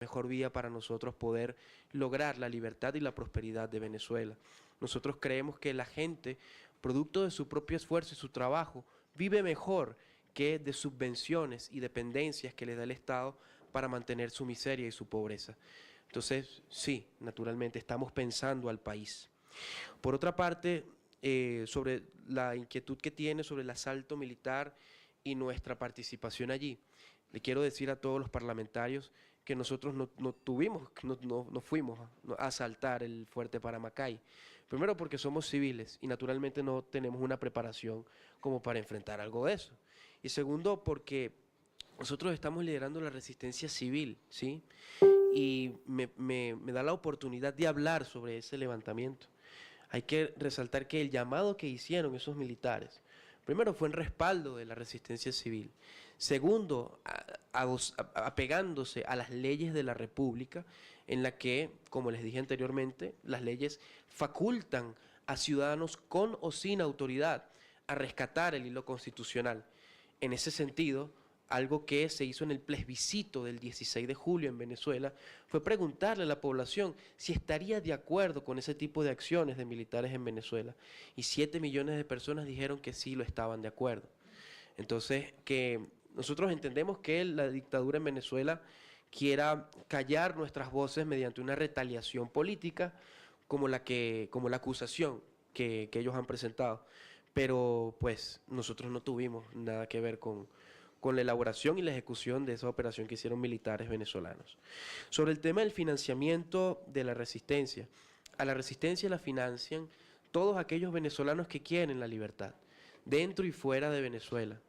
mejor vía para nosotros poder lograr la libertad y la prosperidad de Venezuela. Nosotros creemos que la gente, producto de su propio esfuerzo y su trabajo, vive mejor que de subvenciones y dependencias que le da el Estado para mantener su miseria y su pobreza. Entonces, sí, naturalmente estamos pensando al país. Por otra parte, sobre la inquietud que tiene sobre el asalto militar y nuestra participación allí, le quiero decir a todos los parlamentarios que nosotros no fuimos a asaltar el fuerte Paramacay. Primero porque somos civiles y naturalmente no tenemos una preparación como para enfrentar algo de eso. Y segundo porque nosotros estamos liderando la resistencia civil, ¿sí? Y me da la oportunidad de hablar sobre ese levantamiento. Hay que resaltar que el llamado que hicieron esos militares, primero fue en respaldo de la resistencia civil, segundo, apegándose a las leyes de la República, en la que, como les dije anteriormente, las leyes facultan a ciudadanos con o sin autoridad a rescatar el hilo constitucional. En ese sentido, algo que se hizo en el plebiscito del 16 de julio en Venezuela fue preguntarle a la población si estaría de acuerdo con ese tipo de acciones de militares en Venezuela. Y 7 millones de personas dijeron que sí lo estaban de acuerdo. Entonces, que nosotros entendemos que la dictadura en Venezuela quiera callar nuestras voces mediante una retaliación política como la acusación que ellos han presentado. Pero pues nosotros no tuvimos nada que ver con la elaboración y la ejecución de esa operación que hicieron militares venezolanos. Sobre el tema del financiamiento de la resistencia, a la resistencia la financian todos aquellos venezolanos que quieren la libertad, dentro y fuera de Venezuela,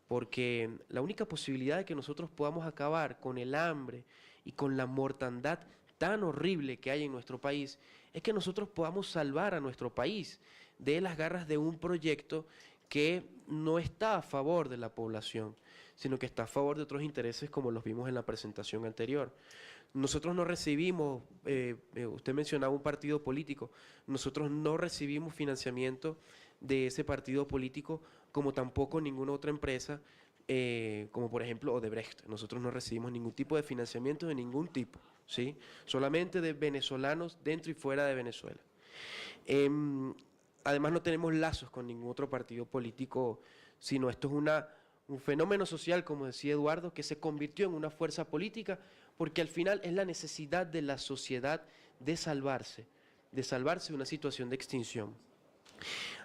porque la única posibilidad de que nosotros podamos acabar con el hambre y con la mortandad tan horrible que hay en nuestro país es que nosotros podamos salvar a nuestro país de las garras de un proyecto que no está a favor de la población, sino que está a favor de otros intereses como los vimos en la presentación anterior. Nosotros no recibimos, usted mencionaba un partido político, nosotros no recibimos financiamiento de ese partido político como tampoco ninguna otra empresa, como por ejemplo Odebrecht. Nosotros no recibimos ningún tipo de financiamiento de ningún tipo, ¿sí? Solamente de venezolanos dentro y fuera de Venezuela. Además no tenemos lazos con ningún otro partido político, sino esto es un fenómeno social, como decía Eduardo, que se convirtió en una fuerza política, porque al final es la necesidad de la sociedad de salvarse de una situación de extinción.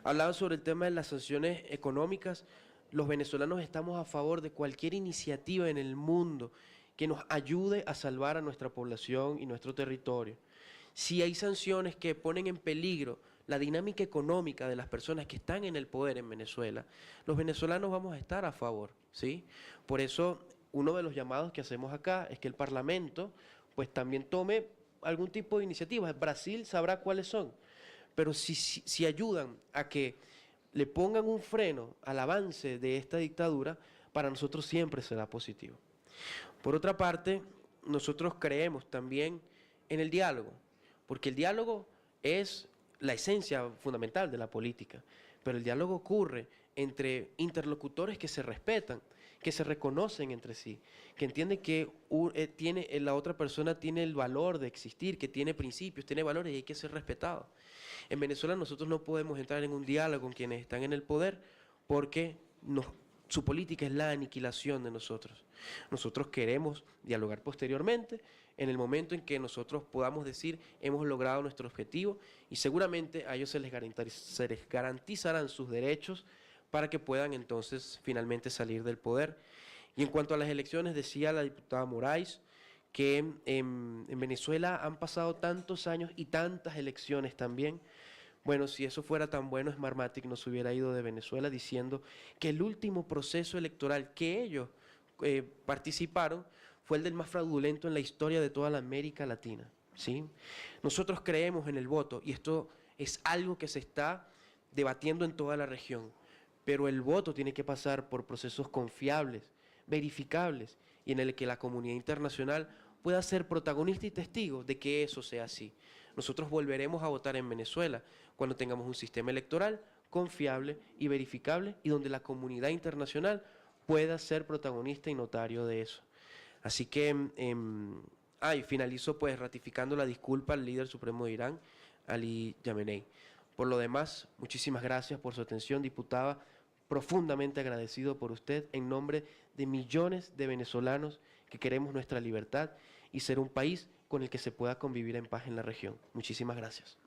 Hablaba sobre el tema de las sanciones económicas. Los venezolanos estamos a favor de cualquier iniciativa en el mundo que nos ayude a salvar a nuestra población y nuestro territorio. Si hay sanciones que ponen en peligro la dinámica económica de las personas que están en el poder en Venezuela, los venezolanos vamos a estar a favor, ¿sí? Por eso, uno de los llamados que hacemos acá es que el Parlamento pues también tome algún tipo de iniciativas. Brasil sabrá cuáles son, pero si ayudan a que le pongan un freno al avance de esta dictadura, para nosotros siempre será positivo. Por otra parte, nosotros creemos también en el diálogo, porque el diálogo es la esencia fundamental de la política, pero el diálogo ocurre entre interlocutores que se respetan, que se reconocen entre sí, que entienden que la otra persona tiene el valor de existir, que tiene principios, tiene valores y hay que ser respetado. En Venezuela nosotros no podemos entrar en un diálogo con quienes están en el poder porque su política es la aniquilación de nosotros. Nosotros queremos dialogar posteriormente en el momento en que nosotros podamos decir hemos logrado nuestro objetivo y seguramente a ellos se les garantizarán sus derechos para que puedan entonces finalmente salir del poder. Y en cuanto a las elecciones, decía la diputada Moraes que en Venezuela han pasado tantos años y tantas elecciones también. Bueno, si eso fuera tan bueno, Smartmatic nos hubiera ido de Venezuela diciendo que el último proceso electoral que ellos participaron fue el del más fraudulento en la historia de toda la América Latina, ¿sí? Nosotros creemos en el voto y esto es algo que se está debatiendo en toda la región, pero el voto tiene que pasar por procesos confiables, verificables y en el que la comunidad internacional pueda ser protagonista y testigo de que eso sea así. Nosotros volveremos a votar en Venezuela cuando tengamos un sistema electoral confiable y verificable y donde la comunidad internacional pueda ser protagonista y notario de eso. Así que Y finalizo pues ratificando la disculpa al líder supremo de Irán, Ali Khamenei. Por lo demás, muchísimas gracias por su atención, diputada. Profundamente agradecido por usted en nombre de millones de venezolanos que queremos nuestra libertad y ser un país con el que se pueda convivir en paz en la región. Muchísimas gracias.